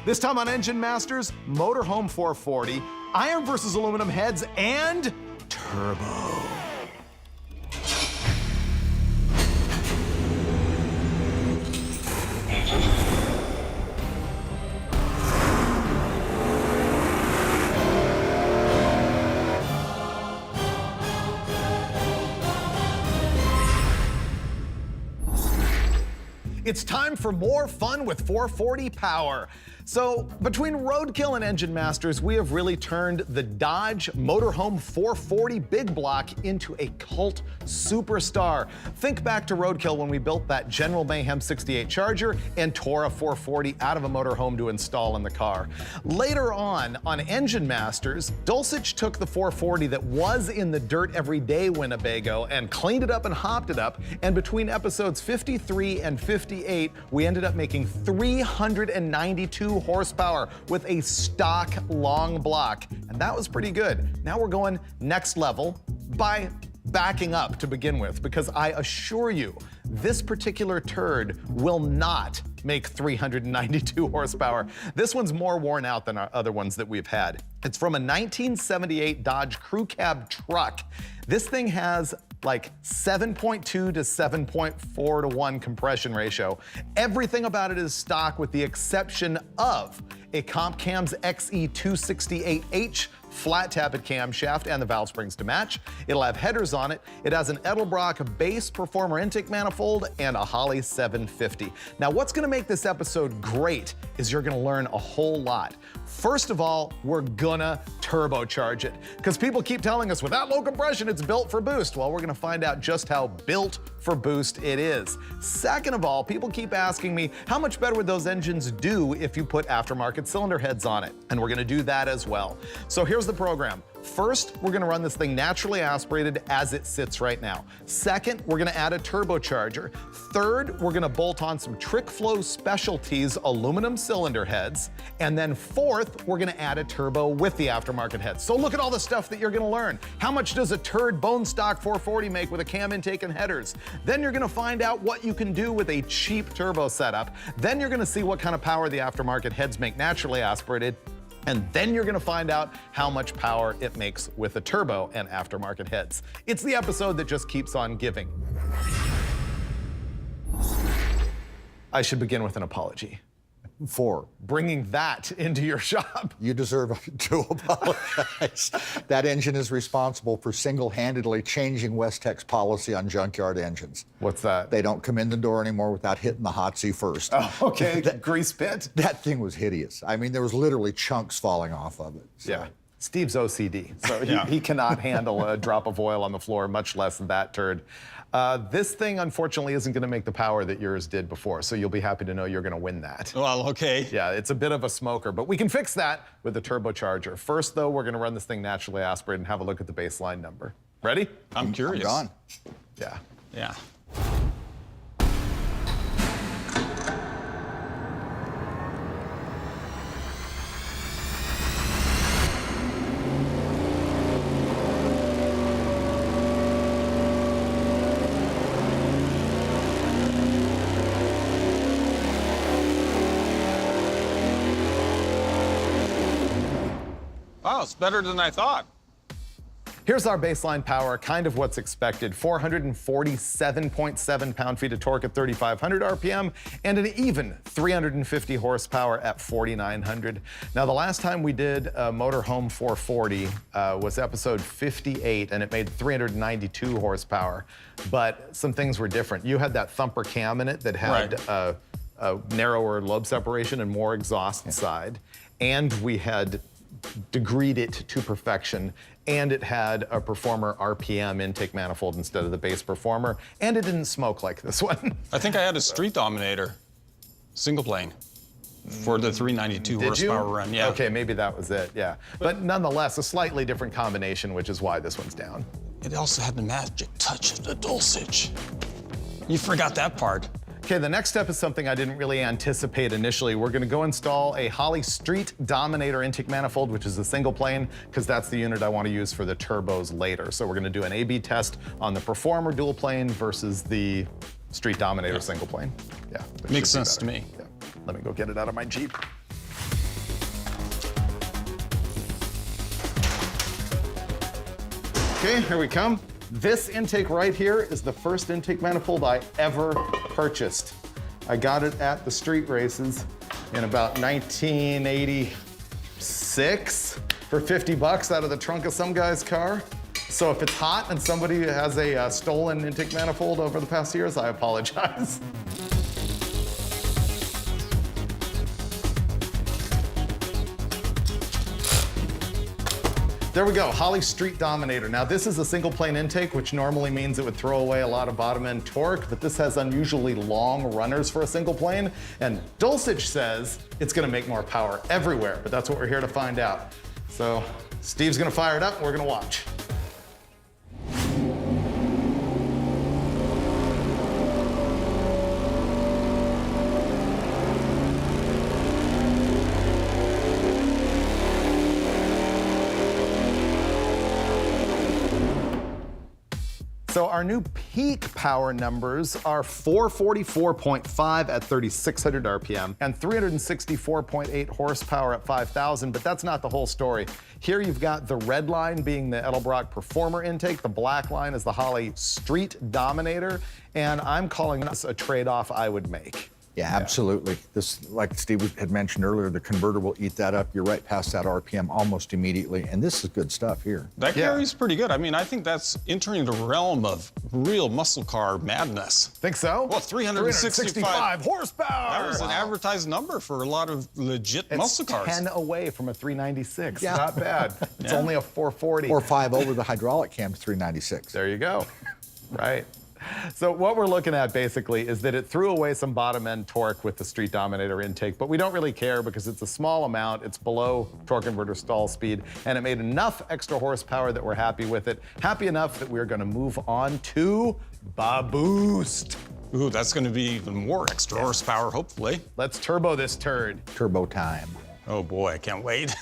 This time on Engine Masters, Motorhome 440, iron versus aluminum heads, and turbo. It's time for more fun with 440 power. So between Roadkill and Engine Masters, we have really turned the Dodge Motorhome 440 big block into a cult superstar. Think back to Roadkill when we built that General Mayhem 68 Charger and tore a 440 out of a motorhome to install in the car. Later on Engine Masters, Dulcich took the 440 that was in the dirt everyday Winnebago and cleaned it up and hopped it up. And between episodes 53 and 58, we ended up making 392 horsepower with a stock long block. And that was pretty good. Now we're going next level by backing up to begin with, because I assure you, this particular turd will not make 392 horsepower. This one's more worn out than our other ones that we've had. It's from a 1978 Dodge Crew Cab truck. This thing has like 7.2 to 7.4 to 1 compression ratio. Everything about it is stock with the exception of a Comp Cam's XE268H flat tappet camshaft and the valve springs to match. It'll have headers on it. It has an Edelbrock base performer intake manifold and a Holley 750. Now, what's gonna make this episode great is you're gonna learn a whole lot. First of all, we're gonna turbocharge it, because people keep telling us without low compression, it's built for boost. Well, we're gonna find out just how built for boost it is. Second of all, people keep asking me, how much better would those engines do if you put aftermarket cylinder heads on it? And we're gonna do that as well. So here's the program. First, we're gonna run this thing naturally aspirated as it sits right now. Second, we're gonna add a turbocharger. Third, we're gonna bolt on some Trick Flow Specialties aluminum cylinder heads. And then fourth, we're gonna add a turbo with the aftermarket heads. So look at all the stuff that you're gonna learn. How much does a turd bone stock 440 make with a cam intake and headers? Then you're gonna find out what you can do with a cheap turbo setup. Then you're gonna see what kind of power the aftermarket heads make naturally aspirated. And then you're gonna find out how much power it makes with a turbo and aftermarket heads. It's the episode that just keeps on giving. I should begin with an apology for bringing that into your shop. You deserve to apologize. That engine is responsible for single-handedly changing Westech's policy on junkyard engines. What's that? They don't come in the door anymore without hitting the hot seat first. Oh, okay, grease pit. That thing was hideous. I mean, there was literally chunks falling off of it. So. Yeah. Steve's OCD, so he cannot handle a drop of oil on the floor, much less that turd. This thing, unfortunately, isn't gonna make the power that yours did before, so you'll be happy to know you're gonna win that. Well, okay. Yeah, it's a bit of a smoker, but we can fix that with the turbocharger. First, though, we're gonna run this thing naturally aspirated and have a look at the baseline number. Ready? I'm curious. I'm gone. Yeah. Yeah. Wow, it's better than I thought. Here's our baseline power, kind of what's expected. 447.7 pound-feet of torque at 3,500 RPM, and an even 350 horsepower at 4,900. Now, the last time we did a Motorhome 440 was episode 58, and it made 392 horsepower, but some things were different. You had that thumper cam in it that had a narrower lobe separation and more exhaust side, and we had degreed it to perfection, and it had a Performer RPM intake manifold instead of the base Performer, and it didn't smoke like this one. I think I had a Street Dominator, single plane, for the 392 horsepower run. Yeah. Okay, maybe that was it, yeah. But nonetheless, a slightly different combination, which is why this one's down. It also had the magic touch of the Dulcich. You forgot that part. Okay, the next step is something I didn't really anticipate initially. We're gonna go install a Holley Street Dominator intake manifold, which is a single plane, because that's the unit I want to use for the turbos later. So we're gonna do an A/B test on the Performer dual plane versus the Street Dominator single plane. Yeah. Makes sense to me. Yeah. Let me go get it out of my Jeep. Okay, here we come. This intake right here is the first intake manifold I ever purchased. I got it at the street races in about 1986 for 50 bucks out of the trunk of some guy's car. So if it's hot and somebody has a stolen intake manifold over the past years, I apologize. There we go, Holley Street Dominator. Now this is a single plane intake, which normally means it would throw away a lot of bottom end torque, but this has unusually long runners for a single plane, and Dulcich says it's gonna make more power everywhere, but that's what we're here to find out. So Steve's gonna fire it up, and we're gonna watch. So our new peak power numbers are 444.5 at 3,600 RPM and 364.8 horsepower at 5,000, but that's not the whole story. Here you've got the red line being the Edelbrock Performer intake, the black line is the Holley Street Dominator, and I'm calling this a trade-off I would make. Yeah, absolutely. This, like Steve had mentioned earlier, the converter will eat that up. You're right past that RPM almost immediately, and this is good stuff here. That carries pretty good. I mean, I think that's entering the realm of real muscle car madness. Think so? Well, 365 horsepower. That was an advertised number for a lot of legit muscle cars. 10 away from a 396. Yeah. Not bad. It's only a 440. Or 5 over the hydraulic cam to 396. There you go. Right. So what we're looking at basically is that it threw away some bottom end torque with the Street Dominator intake, but we don't really care because it's a small amount, it's below torque converter stall speed, and it made enough extra horsepower that we're happy with it. Happy enough that we're gonna move on to Boost. Ooh, that's gonna be even more extra horsepower, hopefully. Let's turbo this turd. Turbo time. Oh boy, I can't wait.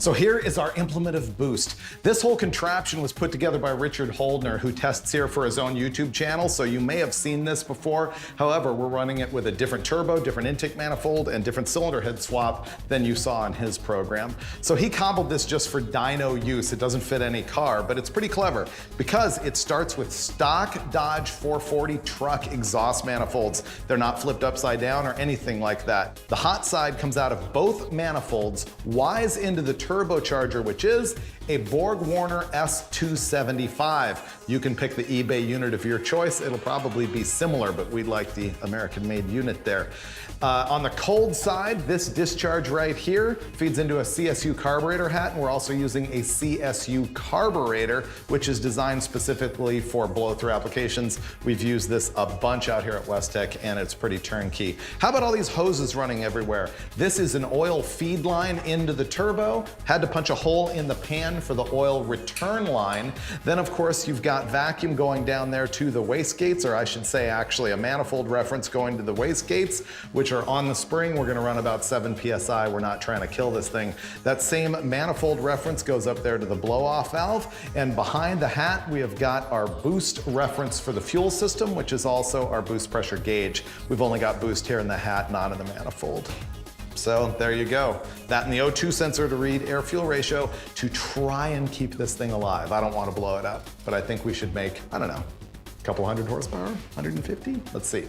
So here is our implement of boost. This whole contraption was put together by Richard Holdner, who tests here for his own YouTube channel, so you may have seen this before. However, we're running it with a different turbo, different intake manifold, and different cylinder head swap than you saw in his program. So he cobbled this just for dyno use. It doesn't fit any car, but it's pretty clever because it starts with stock Dodge 440 truck exhaust manifolds. They're not flipped upside down or anything like that. The hot side comes out of both manifolds, wise into the turbocharger, which is a Borg Warner S275. You can pick the eBay unit of your choice. It'll probably be similar, but we'd like the American-made unit there. On the cold side, this discharge right here feeds into a CSU carburetor hat, and we're also using a CSU carburetor, which is designed specifically for blow-through applications. We've used this a bunch out here at Westech, and it's pretty turnkey. How about all these hoses running everywhere? This is an oil feed line into the turbo. Had to punch a hole in the pan for the oil return line. Then of course you've got vacuum going down there to the wastegates, or I should say actually a manifold reference going to the wastegates, which are on the spring. We're gonna run about 7 PSI. We're not trying to kill this thing. That same manifold reference goes up there to the blow-off valve, and behind the hat we have got our boost reference for the fuel system, which is also our boost pressure gauge. We've only got boost here in the hat, not in the manifold. So there you go. That and the O2 sensor to read air-fuel ratio to try and keep this thing alive. I don't want to blow it up, but I think we should make, I don't know, a couple hundred horsepower, 150? Let's see.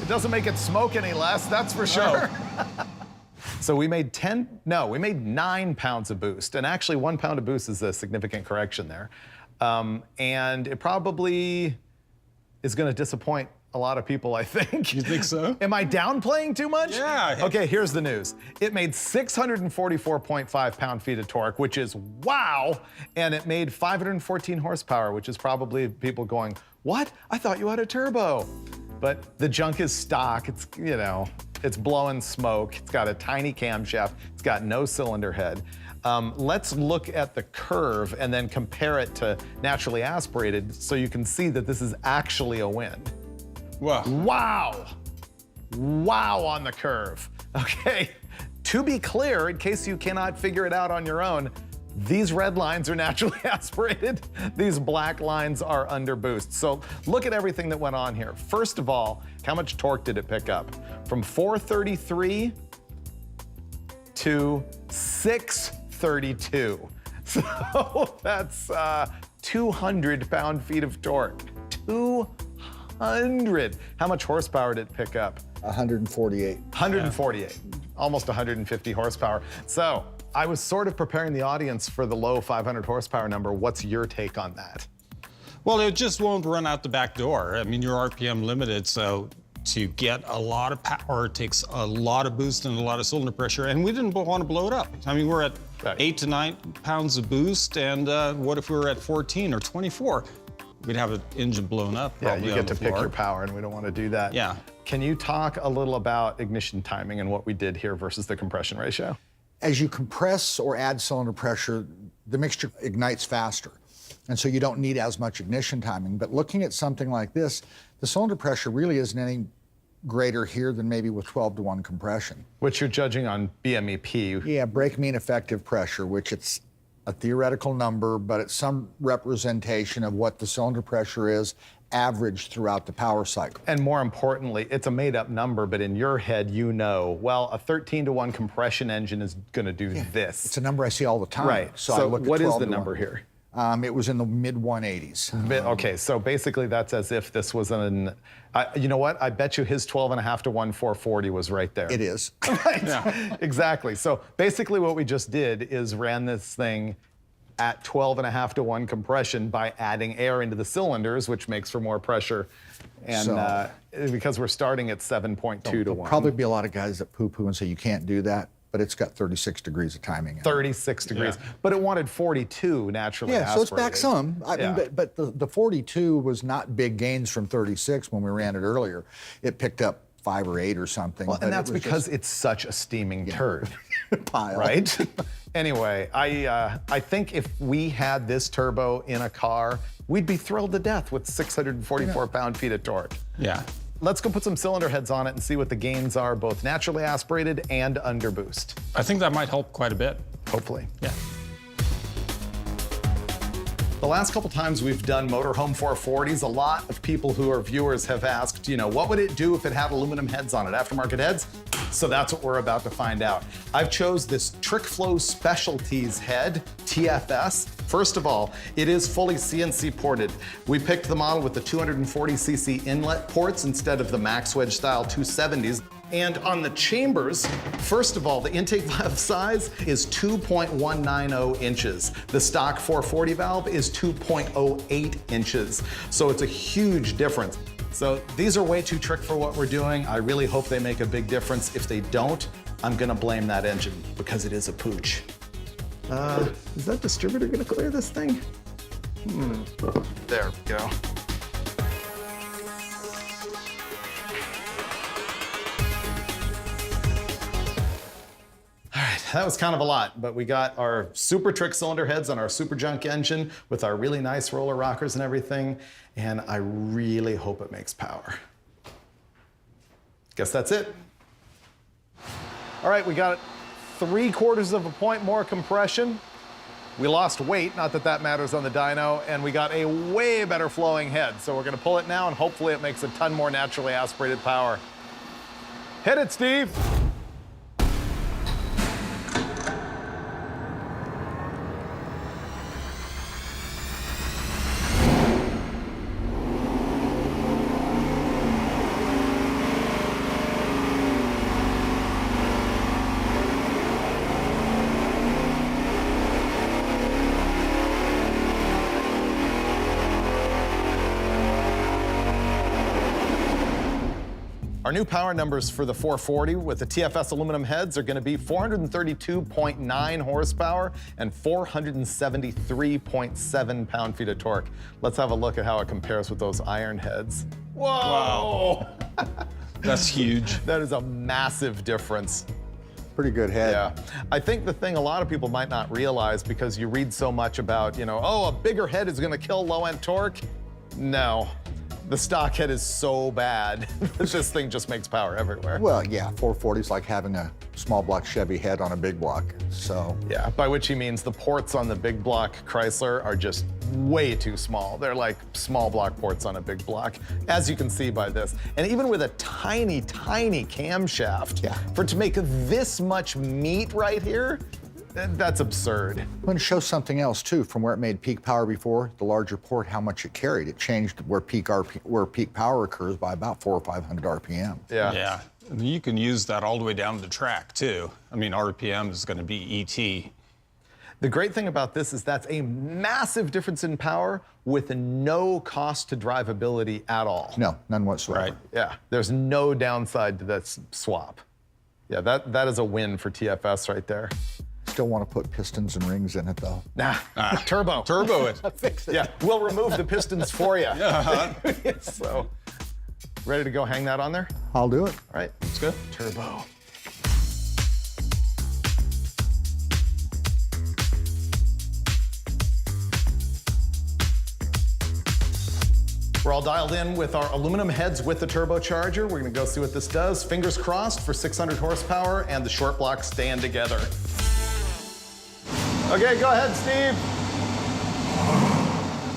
Doesn't make it smoke any less, that's for sure. So we made 9 pounds of boost, and actually 1 pound of boost is a significant correction there. And it probably is gonna disappoint a lot of people, I think. You think so? Am I downplaying too much? Yeah. Okay, here's the news. It made 644.5 pound-feet of torque, which is wow, and it made 514 horsepower, which is probably people going, what? I thought you had a turbo. But the junk is stock. It's, you know, it's blowing smoke. It's got a tiny camshaft. It's got no cylinder head. Let's look at the curve and then compare it to naturally aspirated so you can see that this is actually a win. Wow. Wow. Wow on the curve. Okay. To be clear, in case you cannot figure it out on your own, these red lines are naturally aspirated. These black lines are under boost. So look at everything that went on here. First of all, how much torque did it pick up? From 433 to 632. So that's 200 pound-feet of torque. 200. How much horsepower did it pick up? 148. 148. Almost 150 horsepower. So I was sort of preparing the audience for the low 500 horsepower number. What's your take on that? Well, it just won't run out the back door. I mean, you're RPM limited, so to get a lot of power, it takes a lot of boost and a lot of cylinder pressure, and we didn't want to blow it up. I mean, we're at 8 to 9 pounds of boost, and what if we were at 14 or 24? We'd have an engine blown up. Yeah, probably you on get to the pick floor. your power, and we don't want to do that. Yeah. Can you talk a little about ignition timing and what we did here versus the compression ratio? As you compress or add cylinder pressure, the mixture ignites faster. And so you don't need as much ignition timing. But looking at something like this, the cylinder pressure really isn't any greater here than maybe with 12-to-1 compression. Which you're judging on BMEP. Yeah, brake mean effective pressure, which it's a theoretical number, but it's some representation of what the cylinder pressure is averaged throughout the power cycle. And more importantly, it's a made-up number, but in your head, you know, well, a 13-to-1 compression engine is going to do this. It's a number I see all the time. Right. I So look at what is 12 the to 1. number here? It was in the mid-180s. Okay, so basically that's as if this was an, you know what? I bet you his 12.5 to 1 440 was right there. It is. Right, Yeah. exactly. So basically what we just did is ran this thing at 12.5 to 1 compression by adding air into the cylinders, which makes for more pressure. And So- because we're starting at 7.2 to There'll 1. probably be a lot of guys that poo-poo and say you can't do that, but it's got 36 degrees of timing in it. 36 degrees. Yeah. But it wanted 42 naturally Yeah, so it's back aspirated. some. I Yeah. mean, but the 42 was not big gains from 36 when we ran it earlier. It picked up 5 or 8 or something. Well, but and it that's was because it's such a steaming turd. just pile. Right? Anyway, I think if we had this turbo in a car, we'd be thrilled to death with 644 pound-feet of torque. Yeah. Let's go put some cylinder heads on it and see what the gains are, both naturally aspirated and under boost. I think that might help quite a bit. Hopefully. Yeah. The last couple times we've done motorhome 440s, a lot of people who are viewers have asked, you know, what would it do if it had aluminum heads on it, aftermarket heads? So that's what we're about to find out. I've chose this TrickFlow Specialties head, TFS. First of all, it is fully CNC ported. We picked the model with the 240cc inlet ports instead of the Maxwedge style 270s. And on the chambers, first of all, the intake valve size is 2.190 inches. The stock 440 valve is 2.08 inches. So it's a huge difference. So these are way too trick for what we're doing. I really hope they make a big difference. If they don't, I'm gonna blame that engine because it is a pooch. Is that distributor gonna clear this thing? There we go. All right, that was kind of a lot, but we got our super trick cylinder heads on our super junk engine with our really nice roller rockers and everything, and I really hope it makes power. Guess that's it. All right, we got 3/4 of a point more compression. We lost weight, not that that matters on the dyno, and we got a way better flowing head. So we're gonna pull it now and hopefully it makes a ton more naturally aspirated power. Hit it, Steve. Our new power numbers for the 440 with the TFS aluminum heads are going to be 432.9 horsepower and 473.7 pound-feet of torque. Let's have a look at how it compares with those iron heads. Whoa! Wow. That's huge. That is a massive difference. Pretty good head. Yeah. I think the thing a lot of people might not realize, because you read so much about, oh, a bigger head is going to kill low-end torque. No. The stock head is so bad that this thing just makes power everywhere. Well, yeah, 440 is like having a small block Chevy head on a big block, so. Yeah, by which he means the ports on the big block Chrysler are just way too small. They're like small block ports on a big block, as you can see by this. And even with a tiny, tiny camshaft, Yeah. for it to make this much meat right here, that's absurd. I'm going to show something else too. From where it made peak power before, the larger port, how much it carried. It changed where peak power occurs by about 400 or 500 RPM. Yeah. Yeah. And you can use that all the way down the track, too. I mean, RPM is going to be ET. The great thing about this is that's a massive difference in power with no cost to drivability at all. No, none whatsoever. Right. Yeah, there's no downside to this swap. Yeah, that is a win for TFS right there. Still want to put pistons and rings in it though. Nah, turbo. Turbo it. Fix it. Yeah, we'll remove the pistons for you. Uh-huh. So, ready to go hang that on there? I'll do it. All right, Let's go. turbo. We're all dialed in with our aluminum heads with the turbocharger. We're gonna go see what this does. Fingers crossed for 600 horsepower and the short block staying together. Okay, go ahead, Steve.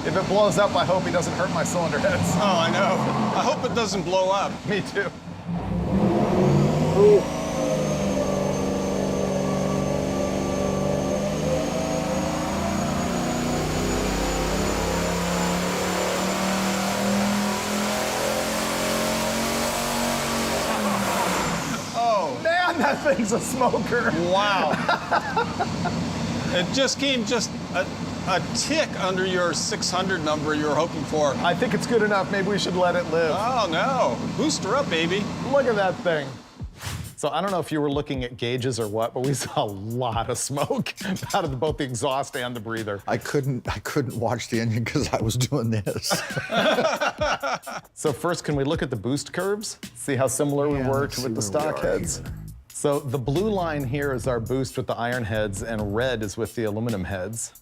If it blows up, I hope he doesn't hurt my cylinder heads. Oh, I know. I hope it doesn't blow up. Me too. Man, that thing's a smoker. Wow. It just came just a tick under your 600 number you were hoping for. I think it's good enough. Maybe we should let it live. Oh, no. Booster up, baby. Look at that thing. So I don't know if you were looking at gauges or what, but we saw a lot of smoke out of both the exhaust and the breather. I couldn't watch the engine because I was doing this. So first, can we look at the boost curves? See how similar we were to with the stock heads? So the blue line here is our boost with the iron heads, and red is with the aluminum heads.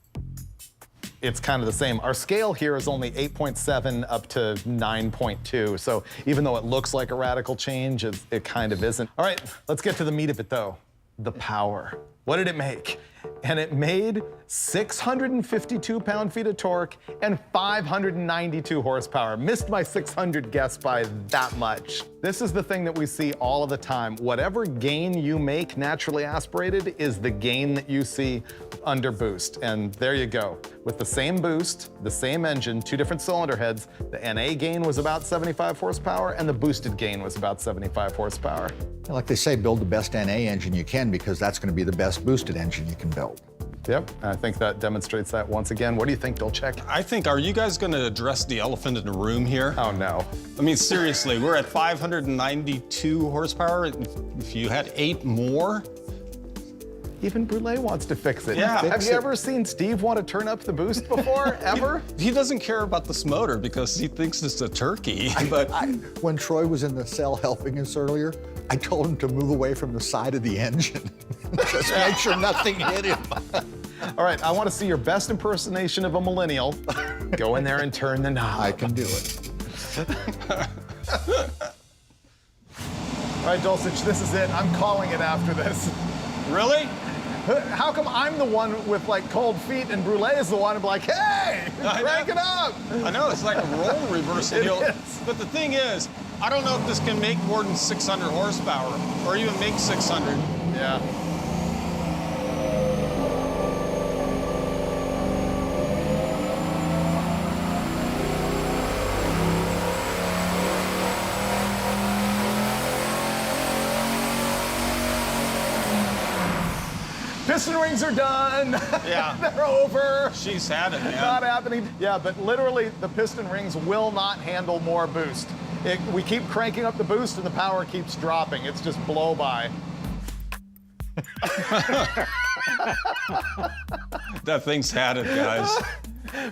It's kind of the same. Our scale here is only 8.7 up to 9.2. So even though it looks like a radical change, it kind of isn't. All right, let's get to the meat of it though. The power. What did it make? And it made 652 pound-feet of torque and 592 horsepower. Missed my 600 guess by that much. This is the thing that we see all of the time. Whatever gain you make naturally aspirated is the gain that you see under boost. And there you go. With the same boost, the same engine, two different cylinder heads, the NA gain was about 75 horsepower and the boosted gain was about 75 horsepower. Like they say, build the best NA engine you can because that's going to be the best boosted engine you can build. Yep, I think that demonstrates that once again. What do you think, Dolchek? I think, are you guys going to address the elephant in the room here? Oh, no. I mean, seriously, we're at 592 horsepower. If you had 8 more, Even Brule wants to fix it. Yeah. Have Fix you it. ever seen Steve want to turn up the boost before, ever? he doesn't care about this motor because he thinks it's a turkey. But When Troy was in the cell helping us earlier, I told him to move away from the side of the engine. Just make sure nothing hit him. All right, I want to see your best impersonation of a millennial. Go in there and turn the knob. I can do it. All right, Dulcich, this is it. I'm calling it after this. really? How come I'm the one with like cold feet and Brule is the one who's like, hey, I crank know. it up? I know, it's like a role reversal. It He'll- is. But the thing is, I don't know if this can make more than 600 horsepower or even make 600. Yeah. Piston rings are done. Yeah. They're over. She's had it, man. Not happening. Yeah, but literally the piston rings will not handle more boost. We keep cranking up the boost and the power keeps dropping. It's just blow by. That thing's had it, guys.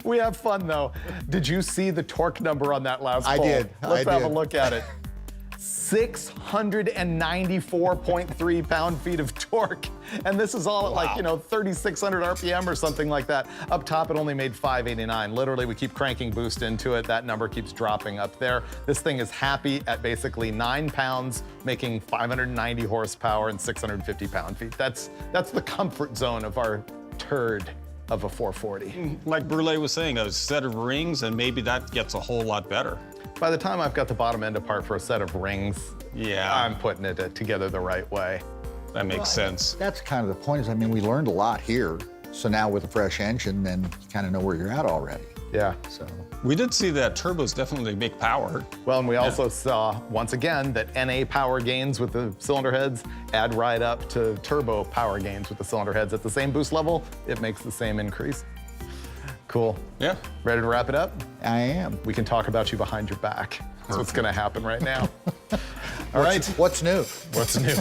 We have fun though. Did you see the torque number on that last I poll? did. Let's I have a did. look at it. 694.3 pound-feet of torque. And this is all at like, 3,600 RPM or something like that. Up top, it only made 589. Literally, we keep cranking boost into it. That number keeps dropping up there. This thing is happy at basically 9 pounds, making 590 horsepower and 650 pound-feet. That's the comfort zone of our turd of a 440. Like Brule was saying, a set of rings, and maybe that gets a whole lot better. By the time I've got the bottom end apart for a set of rings, Yeah. I'm putting it together the right way. That makes sense. That's kind of the point is, we learned a lot here. So now with a fresh engine, then you kind of know where you're at already. Yeah. So We did see that turbos definitely make power. Well, and we also saw, once again, that NA power gains with the cylinder heads add right up to turbo power gains with the cylinder heads. At the same boost level, it makes the same increase. Cool. Yeah. Ready to wrap it up? I am. We can talk about you behind your back. That's what's gonna happen right now. All right. What's new? What's new?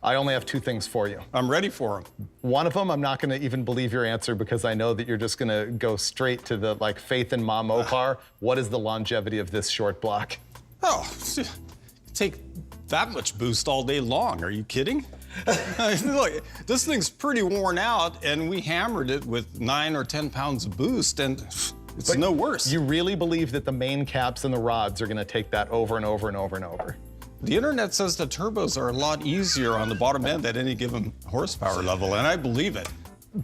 I only have 2 things for you. I'm ready for them. One of them, I'm not gonna even believe your answer because I know that you're just gonna go straight to the faith in Ma Mopar. What is the longevity of this short block? Oh, take that much boost all day long. Are you kidding? Look, this thing's pretty worn out, and we hammered it with 9 or 10 pounds of boost, and it's no worse. You really believe that the main caps and the rods are gonna take that over and over and over and over? The internet says the turbos are a lot easier on the bottom end at any given horsepower level, and I believe it.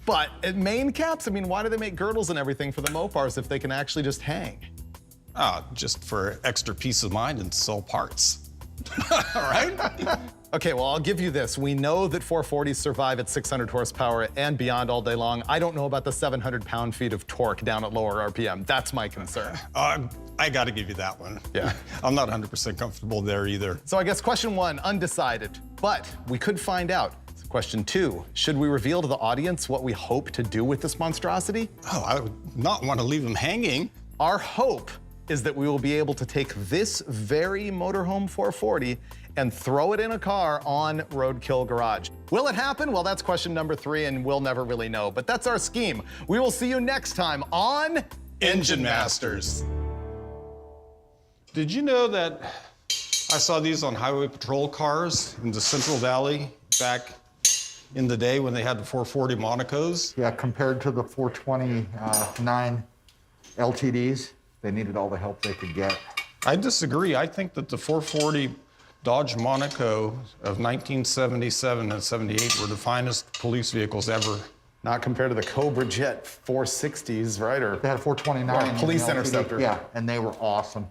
But at main caps, why do they make girdles and everything for the Mopars if they can actually just hang? Just for extra peace of mind and sell parts. All right? Okay, well, I'll give you this. We know that 440s survive at 600 horsepower and beyond all day long. I don't know about the 700 pound-feet of torque down at lower RPM. That's my concern. I gotta give you that one. Yeah. I'm not 100% comfortable there either. So I guess question 1, undecided, but we could find out. Question 2, should we reveal to the audience what we hope to do with this monstrosity? Oh, I would not want to leave them hanging. Our hope is that we will be able to take this very motorhome 440 and throw it in a car on Roadkill Garage. Will it happen? Well, that's question number 3, and we'll never really know, but that's our scheme. We will see you next time on Engine Masters. Did you know that I saw these on highway patrol cars in the Central Valley back in the day when they had the 440 Monacos? Yeah, compared to the 429 LTDs, they needed all the help they could get. I disagree. I think that the 440 Dodge Monaco of 1977 and 78 were the finest police vehicles ever. Not compared to the Cobra Jet 460s, right? Or They had a 429. Police and the LTD. Interceptor. Yeah, and they were awesome.